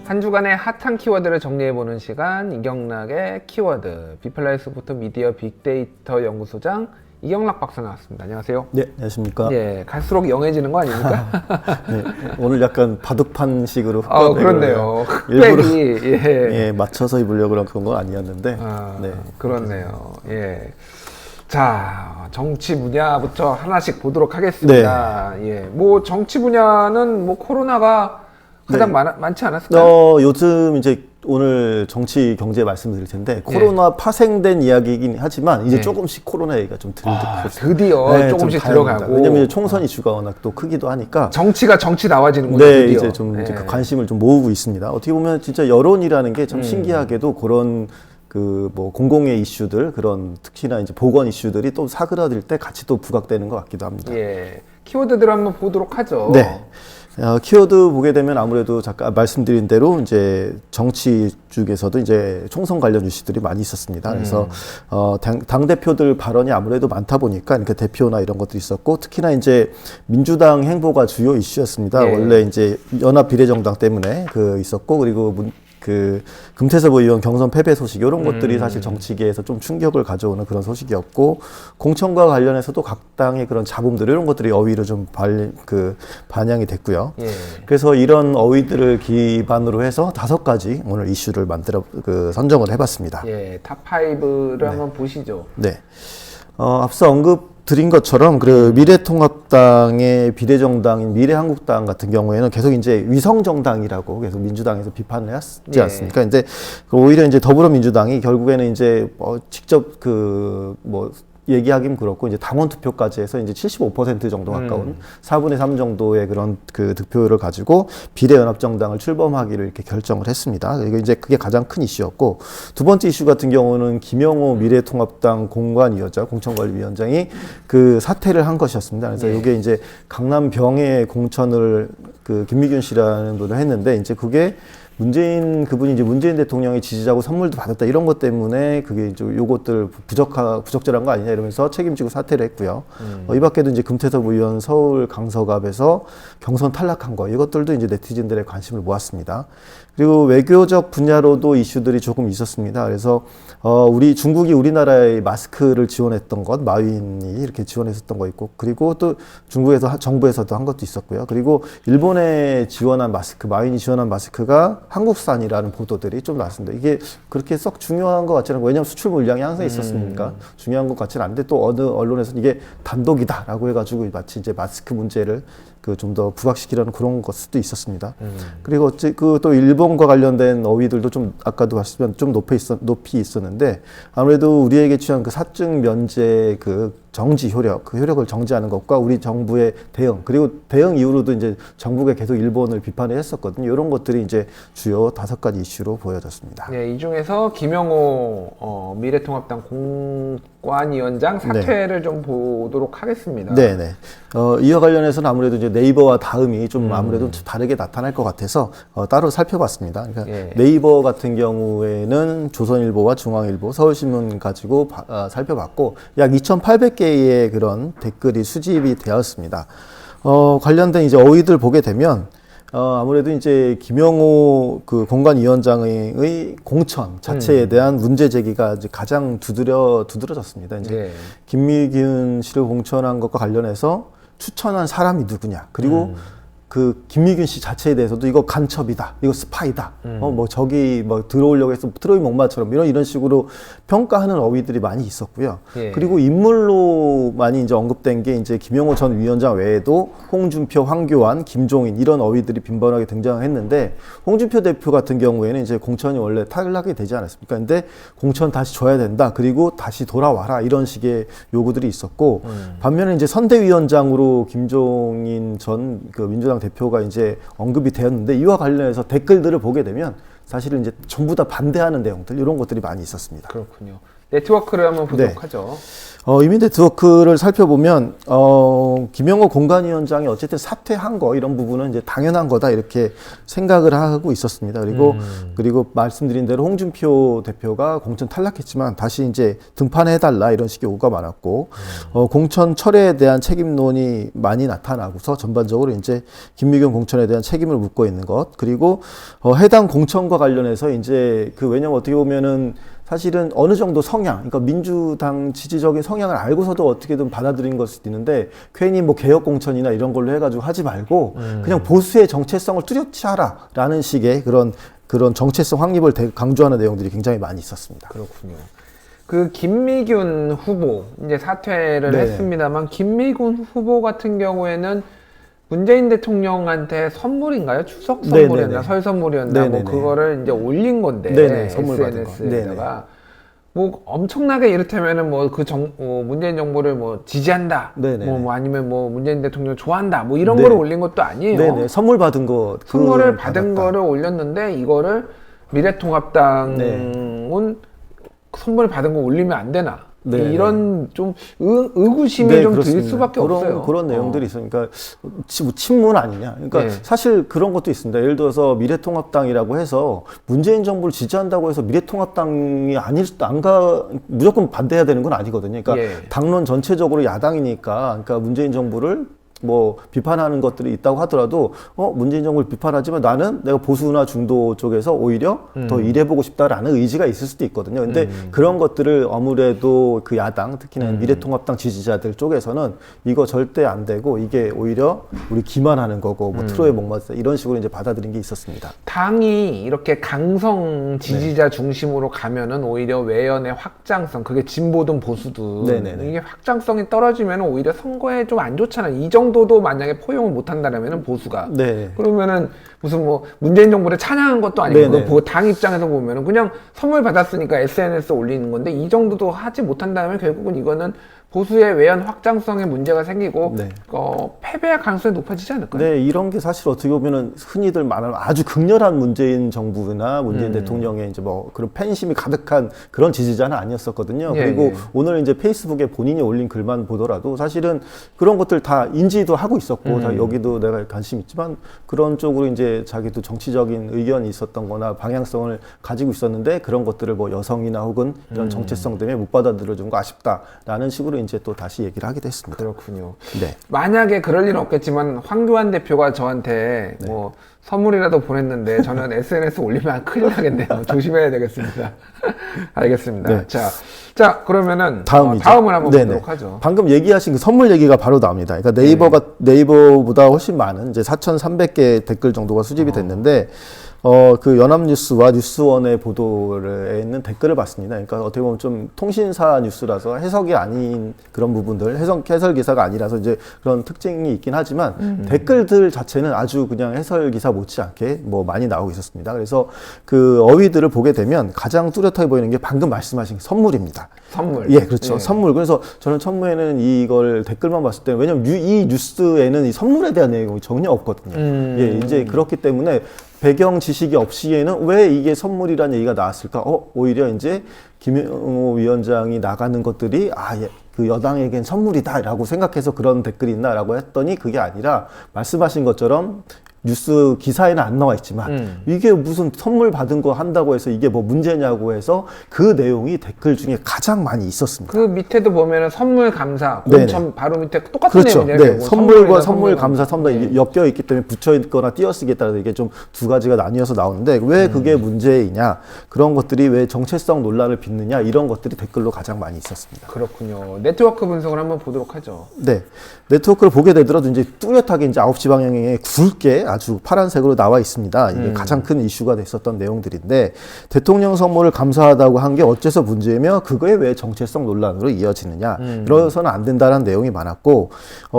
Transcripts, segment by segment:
한 주간의 핫한 키워드를 정리해보는 시간, 이경락의 키워드. 비플라이스부터 미디어 빅데이터 연구소장 이경락 박사 나왔습니다. 안녕하세요. 네, 안녕하십니까. 예, 갈수록 영해지는 거 아닙니까? 네, 오늘 약간 바둑판식으로 그렇네요. 일부러 예. 맞춰서 입으려고 그런 건 아니었는데. 네, 그렇네요. 예. 자, 정치 분야부터 하나씩 보도록 하겠습니다. 네. 예, 뭐 정치 분야는 뭐 코로나가 가장 많지 않았을까요? 요즘 이제 오늘 정치 경제 말씀드릴 텐데 코로나 파생된 이야기이긴 하지만 이제 조금씩 코로나 얘기가 좀 드디어 조금씩 들어가고. 왜냐면 총선 이슈가 워낙 또 크기도 하니까 정치가 정치 나와지는군요. 네, 드디어. 이제 좀 이제 그 관심을 좀 모으고 있습니다. 어떻게 보면 진짜 여론이라는 게 참 신기하게도 그런 그 뭐 공공의 이슈들 그런 특히나 이제 보건 이슈들이 또 사그라들 때 같이 또 부각되는 것 같기도 합니다. 예, 키워드들 한번 보도록 하죠. 네. 키워드 보게 되면 아무래도 잠깐 말씀드린 대로 이제 정치 쪽에서도 이제 총선 관련 이슈들이 많이 있었습니다. 그래서 당 대표들 발언이 아무래도 많다 보니까 그러니까 대표나 이런 것들이 있었고 특히나 이제 민주당 행보가 주요 이슈였습니다. 예. 원래 이제 연합 비례정당 때문에 있었고 그리고 금태섭 의원 경선 패배 소식 이런 것들이 사실 정치계에서 좀 충격을 가져오는 그런 소식이었고 공천과 관련해서도 각 당의 그런 잡음들 이런 것들이 어휘로 좀 반영이 됐고요. 예. 그래서 이런 어휘들을 기반으로 해서 5가지 오늘 이슈를 만들어 선정을 해봤습니다. 예, 탑5를 한번 보시죠. 네. 앞서 드린 것처럼 미래통합당의 비례정당인 미래한국당 같은 경우에는 계속 이제 위성정당이라고 계속 민주당에서 비판을 했지 않습니까? 근데 오히려 이제 더불어민주당이 결국에는 이제 직접 얘기하긴 그렇고 이제 당원 투표까지 해서 이제 75% 정도 가까운 4분의 3 정도의 그런 득표율을 가지고 비례연합정당을 출범하기로 이렇게 결정을 했습니다. 그리고 이제 그게 가장 큰 이슈였고 두 번째 이슈 같은 경우는 김영호 미래통합당 공천관리위원장이 사퇴를 한 것이었습니다. 그래서 이게 이제 강남 병해 공천을 김미균 씨라는 분을 했는데 이제 그게 그분이 이제 문재인 대통령의 지지자고 선물도 받았다 이런 것 때문에 그게 이제 요것들 부적절한 거 아니냐 이러면서 책임지고 사퇴를 했고요. 이 밖에도 이제 금태섭 의원 서울 강서갑에서 경선 탈락한 거 이것들도 이제 네티즌들의 관심을 모았습니다. 그리고 외교적 분야로도 이슈들이 조금 있었습니다. 그래서 중국이 우리나라의 마스크를 지원했던 것, 마윈이 이렇게 지원했었던 거 있고, 그리고 또 중국에서 정부에서도 한 것도 있었고요. 그리고 일본에 지원한 마스크, 마윈이 지원한 마스크가 한국산이라는 보도들이 좀 나왔습니다. 이게 그렇게 썩 중요한 것 같지는 않고, 왜냐하면 수출 물량이 항상 있었으니까 중요한 것 같지는 않은데 또 어느 언론에서는 이게 단독이다라고 해가지고 마치 이제 마스크 문제를 좀 더 부각시키려는 그런 것 수도 있었습니다. 그리고 또 일본과 관련된 어휘들도 좀 아까도 봤으면 좀 높이 있었는데 아무래도 우리에게 취한 사증 면제 정지 효력, 효력을 정지하는 것과 우리 정부의 대응, 그리고 대응 이후로도 이제 정부가 계속 일본을 비판을 했었거든요. 이런 것들이 이제 주요 5가지 이슈로 보여졌습니다. 네, 이 중에서 김영호 미래통합당 공관위원장 사퇴를 좀 보도록 하겠습니다. 네네. 이와 관련해서는 아무래도 이제 네이버와 다음이 좀 아무래도 다르게 나타날 것 같아서 따로 살펴봤습니다. 그러니까 네이버 같은 경우에는 조선일보와 중앙일보, 서울신문 가지고 살펴봤고 약 2,800개의 그런 댓글이 수집이 되었습니다. 관련된 이제 어휘들 보게 되면 아무래도 이제 김영호 공관위원장의 공천 자체에 대한 문제 제기가 이제 가장 두드러졌습니다. 이제 김미균 씨를 공천한 것과 관련해서 추천한 사람이 누구냐, 그리고 김미균 씨 자체에 대해서도 이거 간첩이다, 이거 스파이다, 저기 들어오려고 해서 트로이 목마처럼 이런 식으로 평가하는 어휘들이 많이 있었고요. 그리고 인물로 많이 이제 언급된 게 이제 김영호 전 위원장 외에도 홍준표, 황교안, 김종인 이런 어휘들이 빈번하게 등장했는데 홍준표 대표 같은 경우에는 이제 공천이 원래 탈락이 되지 않았습니까? 근데 공천 다시 줘야 된다, 그리고 다시 돌아와라 이런 식의 요구들이 있었고 반면에 이제 선대위원장으로 김종인 전 민주당 대표가 이제 언급이 되었는데 이와 관련해서 댓글들을 보게 되면 사실은 이제 전부 다 반대하는 내용들 이런 것들이 많이 있었습니다. 그렇군요. 네트워크를 한번 보도록 하죠. 이미 네트워크를 살펴보면 김영호 공관위원장이 어쨌든 사퇴한 거 이런 부분은 이제 당연한 거다 이렇게 생각을 하고 있었습니다. 그리고 말씀드린 대로 홍준표 대표가 공천 탈락했지만 다시 이제 등판해달라 이런 식의 요구가 많았고 공천 철회에 대한 책임론이 많이 나타나고서 전반적으로 이제 김미경 공천에 대한 책임을 묻고 있는 것 그리고 해당 공천과 관련해서 이제 왜냐면 어떻게 보면은 사실은 어느 정도 성향, 그러니까 민주당 지지적인 성향을 알고서도 어떻게든 받아들인 걸 수도 있는데 괜히 뭐 개혁 공천이나 이런 걸로 해가지고 하지 말고 그냥 보수의 정체성을 뚜렷이 하라라는 식의 그런 정체성 확립을 강조하는 내용들이 굉장히 많이 있었습니다. 그렇군요. 그 김미균 후보 이제 사퇴를 네. 했습니다만 김미균 후보 같은 경우에는 문재인 대통령한테 선물인가요? 추석 선물이었나 네네네. 설 선물이었나 뭐 네네네. 그거를 이제 올린 건데 네네, 선물 받은 거. SNS에다가 뭐 엄청나게 이를테면은 뭐 문재인 정부를 뭐 지지한다, 네네네. 뭐 아니면 뭐 문재인 대통령 좋아한다, 뭐 이런 네. 거를 올린 것도 아니에요. 네네, 선물 받은 거. 선물을 받은 거를 올렸는데 이거를 미래통합당은 선물을 받은 거 올리면 안 되나? 네, 이런 좀 의구심이 네, 좀 들 그렇습니다. 수밖에 없어요. 그런 내용들이 있으니까 친문 아니냐. 그러니까 네. 사실 그런 것도 있습니다. 예를 들어서 미래통합당이라고 해서 문재인 정부를 지지한다고 해서 미래통합당이 아닐 수도 무조건 반대해야 되는 건 아니거든요. 그러니까 예. 당론 전체적으로 야당이니까 그러니까 문재인 정부를 뭐 비판하는 것들이 있다고 하더라도 문재인 정부를 비판하지만 나는 내가 보수나 중도 쪽에서 오히려 더 일해보고 싶다라는 의지가 있을 수도 있거든요. 근데 그런 것들을 아무래도 그 야당 특히나 미래통합당 지지자들 쪽에서는 이거 절대 안 되고 이게 오히려 우리 기만하는 거고 뭐 트로에 목맞다 이런 식으로 이제 받아들인 게 있었습니다. 당이 이렇게 강성 지지자 중심으로 가면은 오히려 외연의 확장성, 그게 진보든 보수든 네네네. 이게 확장성이 떨어지면 오히려 선거에 좀 안 좋잖아요. 이 정도도 만약에 포용을 못 한다면은 보수가 네. 그러면은 무슨 뭐 문재인 정부를 찬양한 것도 아니고 네네. 당 입장에서 보면은 그냥 선물 받았으니까 SNS 올리는 건데 이 정도도 하지 못한다면 결국은 이거는 보수의 외연 확장성에 문제가 생기고 네. 패배할 가능성이 높아지지 않을까요? 네, 이런 게 사실 어떻게 보면은 흔히들 말하는 아주 극렬한 문재인 정부나 문재인 대통령의 이제 뭐 그런 팬심이 가득한 그런 지지자는 아니었었거든요. 예, 그리고 예. 오늘 이제 페이스북에 본인이 올린 글만 보더라도 사실은 그런 것들 다 인지도 하고 있었고 다 여기도 내가 관심 있지만 그런 쪽으로 이제 자기도 정치적인 의견이 있었던 거나 방향성을 가지고 있었는데 그런 것들을 뭐 여성이나 혹은 이런 정체성 때문에 못 받아들여준 거 아쉽다라는 식으로 이제 또 다시 얘기를 하기도 했습니다. 그렇군요. 네. 만약에 그럴 일은 없겠지만 황교안 대표가 저한테 뭐 선물이라도 보냈는데 저는 SNS 올리면 큰일 나겠네요. 조심해야 되겠습니다. 알겠습니다. 네. 자 그러면은 다음이죠. 다음을 한번 네네. 보도록 하죠. 방금 얘기하신 그 선물 얘기가 바로 나옵니다. 그러니까 네이버보다 훨씬 많은 이제 4,300개 댓글 정도가 수집이 됐는데 그 연합뉴스와 뉴스원의 보도에 있는 댓글을 봤습니다. 그러니까 어떻게 보면 좀 통신사 뉴스라서 해석이 아닌 그런 부분들, 해설 기사가 아니라서 이제 그런 특징이 있긴 하지만 댓글들 자체는 아주 그냥 해설 기사 못지않게 뭐 많이 나오고 있었습니다. 그래서 그 어휘들을 보게 되면 가장 뚜렷하게 보이는 게 방금 말씀하신 선물입니다. 선물. 예, 그렇죠. 예. 선물. 그래서 저는 처음에는 이걸 댓글만 봤을 때, 왜냐면 이 뉴스에는 이 선물에 대한 내용이 전혀 없거든요. 예, 이제 그렇기 때문에 배경 지식이 없이에는 왜 이게 선물이라는 얘기가 나왔을까? 오히려 이제 김영호 위원장이 나가는 것들이 그 여당에겐 선물이다라고 생각해서 그런 댓글이 있나라고 했더니 그게 아니라 말씀하신 것처럼 뉴스 기사에는 안 나와 있지만 이게 무슨 선물 받은 거 한다고 해서 이게 뭐 문제냐고 해서 그 내용이 댓글 중에 가장 많이 있었습니다. 그 밑에도 보면은 선물 감사, 네네. 공천 바로 밑에 똑같은 그렇죠. 내용이네요. 네. 선물과 선물 감사. 감사 선물 엮여 있기 때문에 붙여 있거나 띄어쓰기에 따라서 이게 좀 두 가지가 나뉘어서 나오는데 왜 그게 문제이냐, 그런 것들이 왜 정체성 논란을 빚느냐, 이런 것들이 댓글로 가장 많이 있었습니다. 그렇군요. 네트워크 분석을 한번 보도록 하죠. 네. 네트워크를 보게 되더라도 이제 뚜렷하게 이제 9시 방향에 굵게 아주 파란색으로 나와 있습니다. 이게 가장 큰 이슈가 됐었던 내용들인데, 대통령 선물을 감사하다고 한 게 어째서 문제며 그거에 왜 정체성 논란으로 이어지느냐, 그래서는 안 된다는 내용이 많았고,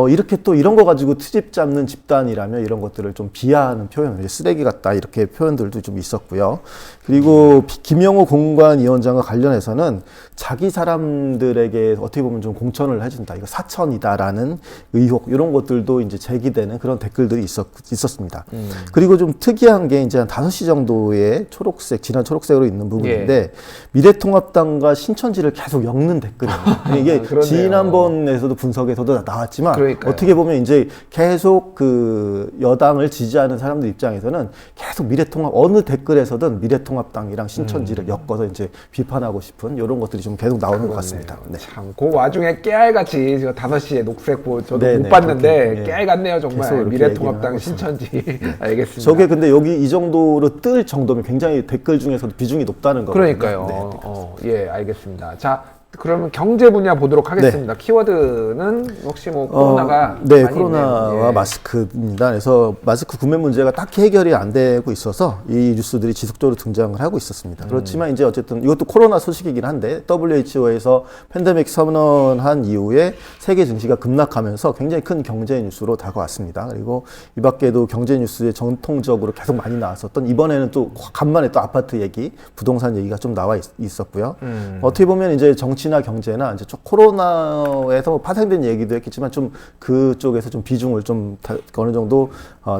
이렇게 또 이런 거 가지고 트집 잡는 집단이라면 이런 것들을 좀 비하하는 표현, 쓰레기 같다 이렇게 표현들도 좀 있었고요. 그리고 김영호 공관위원장과 관련해서는 자기 사람들에게 어떻게 보면 좀 공천을 해준다, 이거 사천이다라는 의혹, 이런 것들도 이제 제기되는 그런 댓글들이 있었습니다. 있었습니다. 그리고 좀 특이한 게 이제 한 5시 정도의 초록색, 진한 초록색으로 있는 부분인데 미래통합당과 신천지를 계속 엮는 댓글입니다. 이게 그러네요. 지난번에서도 분석에서도 나왔지만 그러니까요. 어떻게 보면 이제 계속 그 여당을 지지하는 사람들 입장에서는 계속 미래통합 어느 댓글에서든 미래통합당이랑 신천지를 엮어서 이제 비판하고 싶은 이런 것들이 좀 계속 나오는 것 같습니다. 네. 참, 그 와중에 깨알같이 저 5시에 녹색보 저도 네, 못 네, 봤는데 그렇게, 깨알 같네요 계속 정말. 이렇게 미래통합당, 얘기를 하고 신천지. 알겠습니다. 저게 근데 여기 이 정도로 뜰 정도면 굉장히 댓글 중에서도 비중이 높다는 거거든요. 그러니까요. 예, 알겠습니다. 자, 그러면 경제 분야 보도록 하겠습니다. 키워드는 혹시 뭐 코로나가 네, 많이 코로나와 있네요. 예. 마스크입니다. 그래서 마스크 구매 문제가 딱히 해결이 안 되고 있어서 이 뉴스들이 지속적으로 등장을 하고 있었습니다. 그렇지만 이제 어쨌든 이것도 코로나 소식이긴 한데 WHO에서 팬데믹 선언한 이후에 세계 증시가 급락하면서 굉장히 큰 경제 뉴스로 다가왔습니다. 그리고 이 밖에도 경제 뉴스에 전통적으로 계속 많이 나왔었던 이번에는 또 간만에 또 아파트 얘기, 부동산 얘기가 좀 나와 있었고요. 어떻게 보면 이제 정치나 경제나 이제 좀 코로나에서 파생된 얘기도 했겠지만 좀 그쪽에서 좀 비중을 좀 어느 정도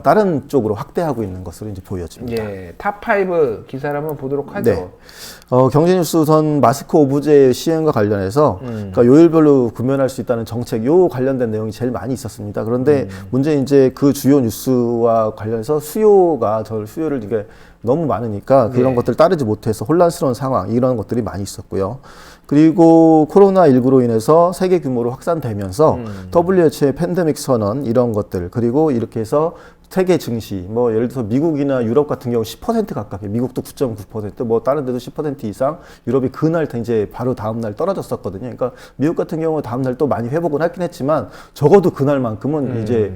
다른 쪽으로 확대하고 있는 것으로 이제 보여집니다. 예, 탑5 기사를 한번 보도록 하죠. 네. 경제 뉴스 우선 마스크 오브제 시행과 관련해서 그러니까 요일별로 구매할 수 있다는 정책 요 관련된 내용이 제일 많이 있었습니다. 그런데 문제는 이제 그 주요 뉴스와 관련해서 수요를 이게 너무 많으니까 그런 것들을 따르지 못해서 혼란스러운 상황 이런 것들이 많이 있었고요. 그리고 코로나19로 인해서 세계 규모로 확산되면서 WHO의 팬데믹 선언 이런 것들 그리고 이렇게 해서 세계 증시 뭐 예를 들어서 미국이나 유럽 같은 경우 10% 가깝게 미국도 9.9% 뭐 다른 데도 10% 이상 유럽이 그날 이제 바로 다음 날 떨어졌었거든요. 그러니까 미국 같은 경우 다음 날 또 많이 회복은 하긴 했지만 적어도 그날만큼은 이제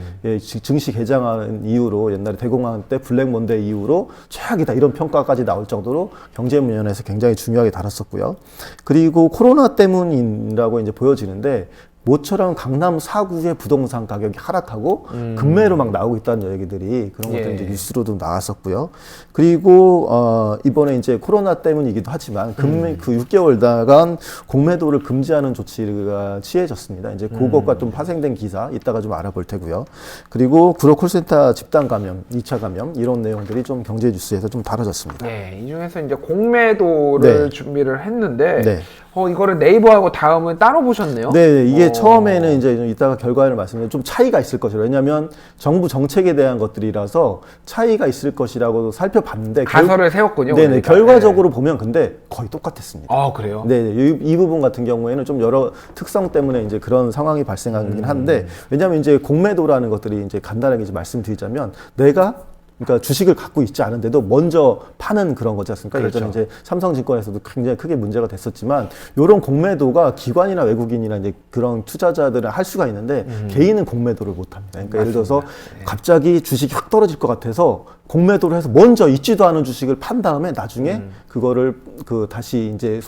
증시 개장한 이후로 옛날에 대공황 때 블랙 먼데이 이후로 최악이다 이런 평가까지 나올 정도로 경제 면에서 굉장히 중요하게 다뤘었고요. 그리고 코로나 때문이라고 이제 보여지는데 모처럼 강남 4구의 부동산 가격이 하락하고 급매로 막 나오고 있다는 얘기들이 그런 것들이 이제 뉴스로도 나왔었고요. 그리고 이번에 이제 코로나 때문이기도 하지만 그 6개월간 공매도를 금지하는 조치가 취해졌습니다. 이제 그것과 좀 파생된 기사 이따가 좀 알아볼 테고요. 그리고 구로 콜센터 집단 감염, 2차 감염 이런 내용들이 좀 경제 뉴스에서 좀 다뤄졌습니다. 네, 이 중에서 이제 공매도를 네. 준비를 했는데 네. 이거를 네이버하고 다음은 따로 보셨네요. 네, 이게 처음에는 이제 좀 이따가 결과를 말씀드리면 좀 차이가 있을 것이라. 왜냐하면 정부 정책에 대한 것들이라서 차이가 있을 것이라고 살펴봤는데 가설을 세웠군요. 네네, 그러니까. 결과적으로 보면 근데 거의 똑같았습니다. 아, 그래요? 네, 이 부분 같은 경우에는 좀 여러 특성 때문에 이제 그런 상황이 발생하긴 한데 왜냐하면 이제 공매도라는 것들이 이제 간단하게 이제 말씀드리자면 그러니까 주식을 갖고 있지 않은데도 먼저 파는 그런 거지 않습니까? 그렇죠. 예전에 이제 삼성증권에서도 굉장히 크게 문제가 됐었지만 이런 공매도가 기관이나 외국인이나 이제 그런 투자자들은 할 수가 있는데 개인은 공매도를 못 합니다. 그러니까 예를 들어서 갑자기 주식이 확 떨어질 것 같아서 공매도를 해서 먼저 있지도 않은 주식을 판 다음에 나중에 그거를 다시 이제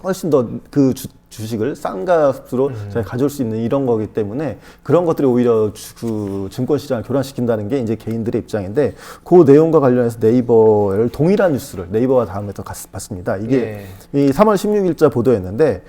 훨씬 더 그 주식을 싼 값으로 저희가 가져올 수 있는 이런 거기 때문에 그런 것들이 오히려 그 증권 시장을 교란시킨다는 게 이제 개인들의 입장인데 그 내용과 관련해서 네이버를 동일한 뉴스를 네이버와 다음에 또 봤습니다. 이게 이 3월 16일자 보도였는데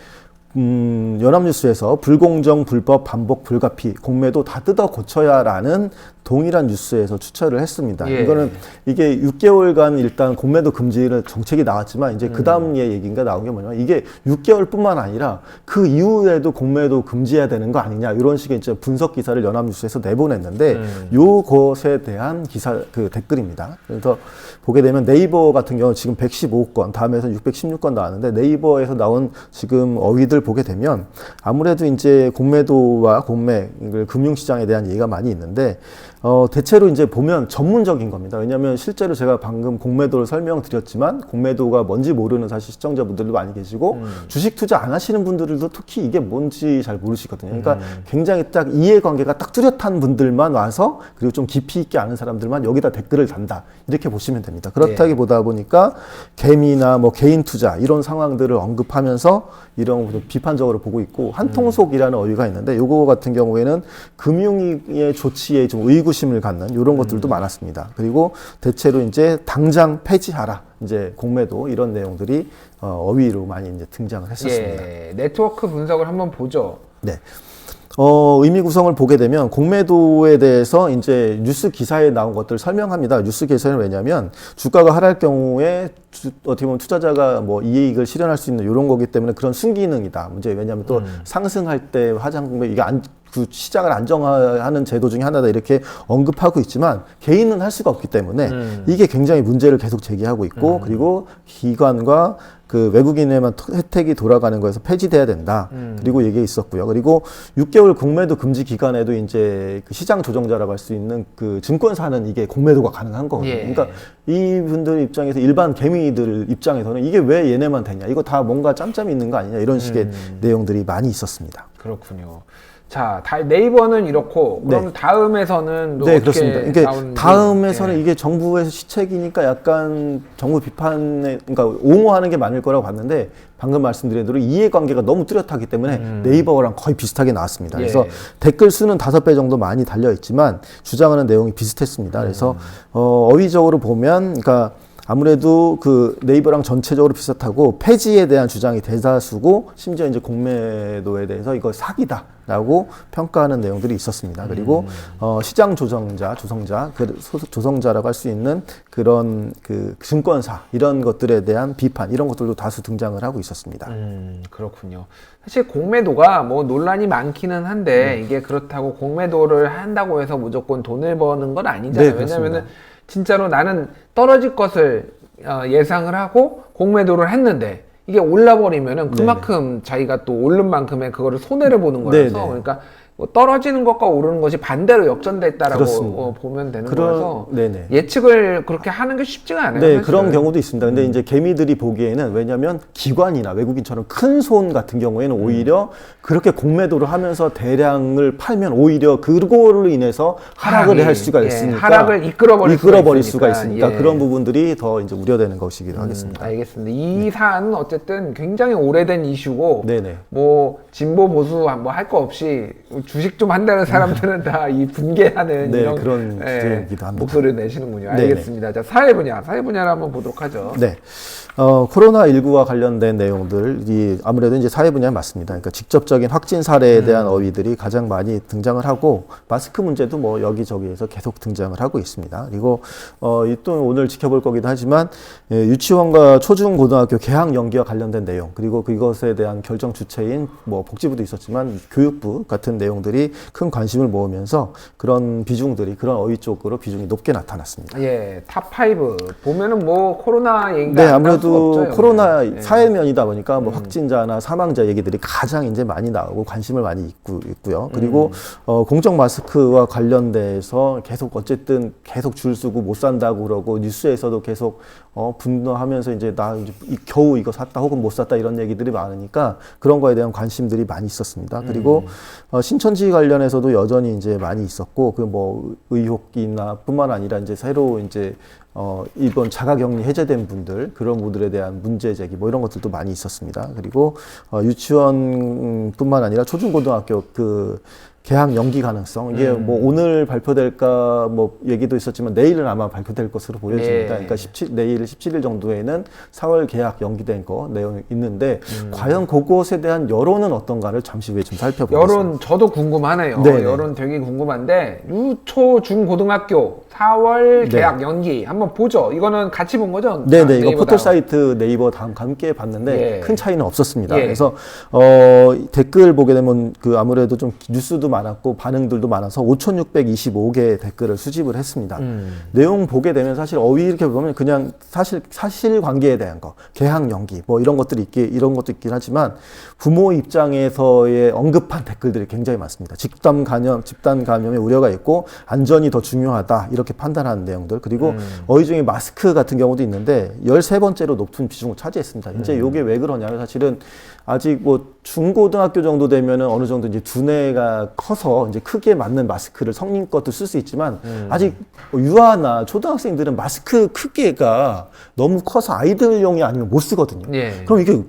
연합뉴스에서 불공정, 불법, 반복, 불가피, 공매도 다 뜯어 고쳐야라는 동일한 뉴스에서 추천을 했습니다. 이게 6개월간 일단 공매도 금지를 정책이 나왔지만 이제 그 다음에 얘기가 나온 게 뭐냐면 이게 6개월뿐만 아니라 그 이후에도 공매도 금지해야 되는 거 아니냐 이런 식의 이제 분석 기사를 연합뉴스에서 내보냈는데 요것에 대한 기사 댓글입니다. 그래서 보게 되면 네이버 같은 경우 지금 115건 다음에서 616건 나왔는데 네이버에서 나온 지금 어휘들 보게 되면 아무래도 이제 공매도와 공매 금융시장에 대한 얘기가 많이 있는데 대체로 이제 보면 전문적인 겁니다. 왜냐하면 실제로 제가 방금 공매도를 설명드렸지만 공매도가 뭔지 모르는 사실 시청자분들도 많이 계시고 주식 투자 안 하시는 분들도 특히 이게 뭔지 잘 모르시거든요. 그러니까 굉장히 딱 이해관계가 딱 뚜렷한 분들만 와서 그리고 좀 깊이 있게 아는 사람들만 여기다 댓글을 단다 이렇게 보시면 됩니다. 그렇다기보다 보니까 개미나 뭐 개인 투자 이런 상황들을 언급하면서 이런 비판적으로 보고 있고 한통속이라는 어휘가 있는데 요거 같은 경우에는 금융의 조치에 좀 의구심을 갖는 이런 것들도 많았습니다. 그리고 대체로 이제 당장 폐지하라 이제 공매도 이런 내용들이 어휘로 많이 이제 등장을 했었습니다. 네트워크 분석을 한번 보죠. 네. 의미 구성을 보게 되면 공매도에 대해서 이제 뉴스 기사에 나온 것들을 설명합니다. 뉴스 기사는 왜냐하면 주가가 하락할 경우에 어떻게 보면 투자자가 뭐 이익을 실현할 수 있는 이런 거기 때문에 그런 순기능이다. 문제 왜냐하면 또 상승할 때 하장 공매 이게 그 시장을 안정화하는 제도 중에 하나다 이렇게 언급하고 있지만 개인은 할 수가 없기 때문에 이게 굉장히 문제를 계속 제기하고 있고 그리고 기관과 그 외국인에만 혜택이 돌아가는 거에서 폐지돼야 된다. 그리고 얘기 있었고요. 그리고 6개월 공매도 금지 기간에도 이제 그 시장 조정자라고 할 수 있는 그 증권사는 이게 공매도가 가능한 거거든요. 예. 그러니까 이분들 입장에서 일반 개미들 입장에서는 이게 왜 얘네만 되냐. 이거 다 뭔가 짬짬이 있는 거 아니냐. 이런 식의 내용들이 많이 있었습니다. 그렇군요. 자, 네이버는 이렇고 그럼 네. 다음에서는 또 네, 어떻게 그렇습니다. 이게 나오는지. 다음에서는 예. 이게 정부에서 시책이니까 약간 정부 비판에, 그러니까 옹호하는 게 많을 거라고 봤는데 방금 말씀드린 대로 이해관계가 너무 뚜렷하기 때문에 네이버랑 거의 비슷하게 나왔습니다. 그래서 예. 댓글 수는 5배 정도 많이 달려 있지만 주장하는 내용이 비슷했습니다. 그래서 어휘적으로 보면, 그러니까 아무래도 그 네이버랑 전체적으로 비슷하고 폐지에 대한 주장이 대다수고 심지어 이제 공매도에 대해서 이거 사기다라고 평가하는 내용들이 있었습니다. 그리고 시장 조성자라고 할 수 있는 그런 그 증권사 이런 것들에 대한 비판 이런 것들도 다수 등장을 하고 있었습니다. 그렇군요. 사실 공매도가 뭐 논란이 많기는 한데 이게 그렇다고 공매도를 한다고 해서 무조건 돈을 버는 건 아니잖아요. 네, 왜냐면은 진짜로 나는 떨어질 것을 예상을 하고 공매도를 했는데 이게 올라버리면은 그만큼 자기가 또 오른 만큼의 그거를 손해를 보는 거라서 네네. 그러니까 뭐 떨어지는 것과 오르는 것이 반대로 역전됐다라고 그렇습니다. 보면 되는 그런- 거라서 네네. 예측을 그렇게 하는 게 쉽지가 않아요. 네, 사실은. 그런 경우도 있습니다. 근데 이제 개미들이 보기에는 왜냐하면 기관이나 외국인처럼 큰 손 같은 경우에는 오히려 그렇게 공매도를 하면서 대량을 팔면 오히려 그거로 인해서 하락을 할 수가 예, 있으니까 하락을 이끌어버릴 수가 있으니까 예. 그런 부분들이 더 이제 우려되는 것이기도 하겠습니다. 알겠습니다. 이 사안은 어쨌든 굉장히 오래된 이슈고, 네네. 뭐 진보 보수 뭐 할 거 없이 주식 좀 한다는 사람들은 다 이 분개하는 네, 이런 그런 주제이기도 합니다. 목소리를 내시는군요. 네네. 알겠습니다. 자, 사회 분야를 한번 보도록 하죠. 네. 코로나19와 관련된 내용들이 아무래도 이제 사회 분야에 맞습니다. 그러니까 직접적인 확진 사례에 대한 어휘들이 가장 많이 등장을 하고 마스크 문제도 뭐 여기저기에서 계속 등장을 하고 있습니다. 그리고 또 오늘 지켜볼 거기도 하지만 유치원과 초중고등학교 개학 연기와 관련된 내용 그리고 그것에 대한 결정 주체인 뭐 복지부도 있었지만 교육부 같은 내용들이 큰 관심을 모으면서 그런 비중들이 그런 어휘 쪽으로 비중이 높게 나타났습니다. 예, 탑5 보면은 뭐 코로나 얘기가 네, 안 나올 수가 아무래도 없죠, 코로나 여기는. 예. 사회면이다 보니까 뭐 확진자나 사망자 얘기들이 가장 이제 많이 나오고 관심을 많이 있고요. 그리고 공적 마스크와 관련돼서 계속 어쨌든 계속 줄 서고 못 산다고 그러고 뉴스에서도 계속 분노하면서 이제 겨우 이거 샀다 혹은 못 샀다 이런 얘기들이 많으니까 그런 거에 대한 관심들이 많이 있었습니다. 그리고 신천지 관련해서도 여전히 이제 많이 있었고 그 뭐 의혹이나 뿐만 아니라 이제 새로 이제 이번 자가격리 해제된 분들 그런 분들에 대한 문제 제기 뭐 이런 것들도 많이 있었습니다. 그리고 유치원뿐만 아니라 초중고등학교 그 개학 연기 가능성 이게 뭐 오늘 발표될까 뭐 얘기도 있었지만 내일은 아마 발표될 것으로 보여집니다. 네. 그러니까 내일 17일 정도에는 4월 개학 연기된 거 내용이 있는데 과연 그것에 대한 여론은 어떤가를 잠시 후에 좀 살펴보겠습니다. 여론 저도 궁금하네요. 네네. 여론 되게 궁금한데 유초 중고등학교 4월 개학 연기 한번 보죠. 이거는 같이 본 거죠? 네네, 이거 네이버 포털 다음. 사이트 네이버 다음 함께 봤는데 예. 큰 차이는 없었습니다. 예. 그래서 댓글 보게 되면 그 아무래도 좀 뉴스도 많았고 반응들도 많아서 5,625개의 댓글을 수집을 했습니다. 내용 보게 되면 사실 어휘 이렇게 보면 그냥 사실 관계에 대한 거, 개학 연기 뭐 이런 것도 있긴 하지만 부모 입장에서의 언급한 댓글들이 굉장히 많습니다. 집단 감염의 우려가 있고 안전이 더 중요하다 이렇게 판단하는 내용들 그리고 어휘 중에 마스크 같은 경우도 있는데 13번째로 높은 비중을 차지했습니다. 이제 이게 왜 그러냐면 사실은 아직 뭐 중고등학교 정도 되면은 어느 정도 이제 두뇌가 커서 이제 크게 맞는 마스크를 성인 것도 쓸 수 있지만 아직 유아나 초등학생들은 마스크 크기가 너무 커서 아이들용이 아니면 못 쓰거든요. 예. 그럼 이게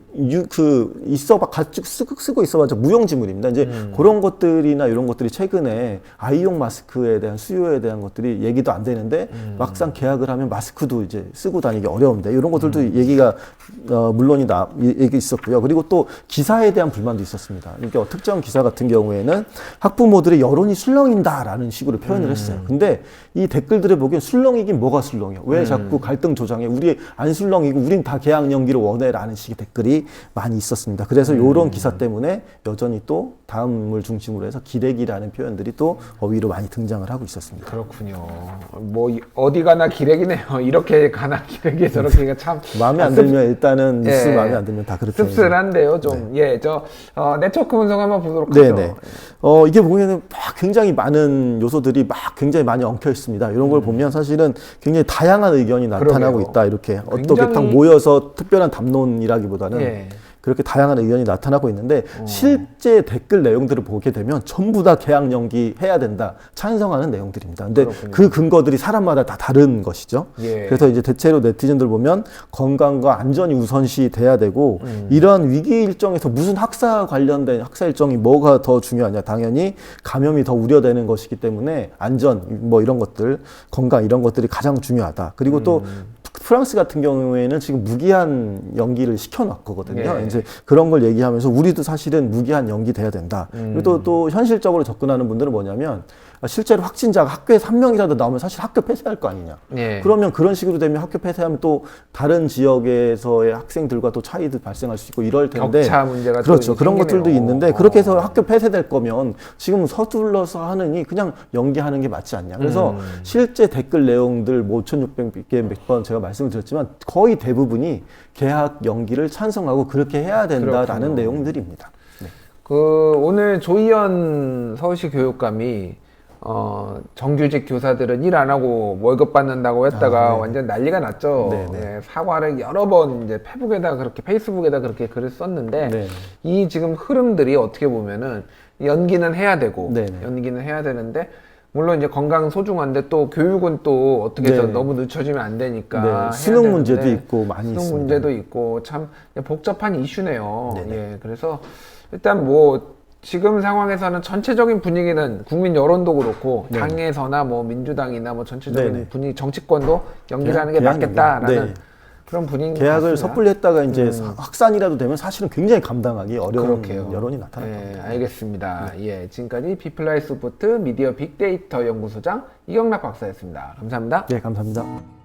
가지고 쓰고 있어봤자 무용지물입니다. 이제 그런 것들이나 이런 것들이 최근에 아이용 마스크에 대한 수요에 대한 것들이 얘기도 안 되는데 막상 계약을 하면 마스크도 이제 쓰고 다니기 어려운데 이런 것들도 얘기가 물론이 얘기 있었고요. 그리고 또 기사에 대한 대한 불만도 있었습니다. 그러니까 특정 기사 같은 경우에는 학부모들의 여론이 술렁인다라는 식으로 표현을 했어요. 근데 이 댓글들을 보기엔 술렁이긴 뭐가 술렁이야? 왜 자꾸 갈등 조장해? 우리 안 술렁이고 우린 다 개학 연기를 원해라는 식의 댓글이 많이 있었습니다. 그래서 이런 기사 때문에 여전히 또 다음을 중심으로 해서 기레기라는 표현들이 또 어휘로 많이 등장을 하고 있었습니다. 그렇군요. 뭐 어디 가나 기레기네요. 이렇게 가나 기레기 저렇게가 참 마음에 안 들면 일단은 뉴스 마음에 안 들면 다 그렇게 씁쓸한데요, 좀. 예, 네트워크 분석 한번 보도록 네네. 하죠. 이게 보면은 막 굉장히 많은 요소들이 막 굉장히 많이 엉켜 있습니다. 이런 걸 보면 사실은 굉장히 다양한 의견이 나타나고 그러게요. 있다. 이렇게 어떻게 굉장히- 딱 모여서 특별한 담론이라기보다는 예. 그렇게 다양한 의견이 나타나고 있는데 실제 댓글 내용들을 보게 되면 전부 다 개학 연기해야 된다 찬성하는 내용들입니다. 근데 그렇군요. 그 근거들이 사람마다 다 다른 것이죠. 예. 그래서 이제 대체로 네티즌들 보면 건강과 안전이 우선시 돼야 되고 이러한 위기 일정에서 무슨 학사 관련된 학사 일정이 뭐가 더 중요하냐? 당연히 감염이 더 우려되는 것이기 때문에 안전 뭐 이런 것들 건강 이런 것들이 가장 중요하다. 그리고 또 프랑스 같은 경우에는 지금 무기한 연기를 시켜놨거든요. 예. 이제 그런 걸 얘기하면서 우리도 사실은 무기한 연기돼야 된다. 그리고 또 현실적으로 접근하는 분들은 뭐냐면 실제로 확진자가 학교에서 한 명이라도 나오면 사실 학교 폐쇄할 거 아니냐. 예. 그러면 그런 식으로 되면 학교 폐쇄하면 또 다른 지역에서의 학생들과 또 차이도 발생할 수 있고 이럴 텐데. 격차 문제가 그렇죠. 또 그런 생기네요. 것들도 있는데 그렇게 해서 학교 폐쇄될 거면 지금 서둘러서 하느니 그냥 연기하는 게 맞지 않냐. 그래서 실제 댓글 내용들 뭐 5,600개 몇 번 제가 말씀을 드렸지만 거의 대부분이 개학 연기를 찬성하고 그렇게 해야 된다라는 그렇군요. 내용들입니다. 네. 오늘 조희연 서울시 교육감이 정규직 교사들은 일 안 하고 월급 받는다고 했다가 네. 완전 난리가 났죠. 네, 네. 예, 사과를 여러 번 이제 페이스북에다 그렇게 글을 썼는데 네. 이 지금 흐름들이 어떻게 보면은 연기는 해야 되고 네, 네. 연기는 해야 되는데 물론 이제 건강 소중한데 또 교육은 또 어떻게 해서 네. 너무 늦춰지면 안 되니까 네, 해야 수능 되는데 문제도 있고 많이 수능 있습니다. 문제도 있고 참 복잡한 이슈네요. 네네. 예, 그래서 일단 뭐 지금 상황에서는 전체적인 분위기는 국민 여론도 그렇고 네. 당에서나 뭐 민주당이나 뭐 전체적인 네네. 분위기 정치권도 연기하는 게 개학 맞겠다라는 연기. 네. 그런 분위기 계약을 같습니다. 섣불리 했다가 이제 확산이라도 되면 사실은 굉장히 감당하기 어려운 그렇게요. 여론이 나타날 예, 겁니다. 알겠습니다. 예, 지금까지 비플라이 소프트 미디어 빅데이터 연구소장 이경락 박사였습니다. 감사합니다. 네, 감사합니다.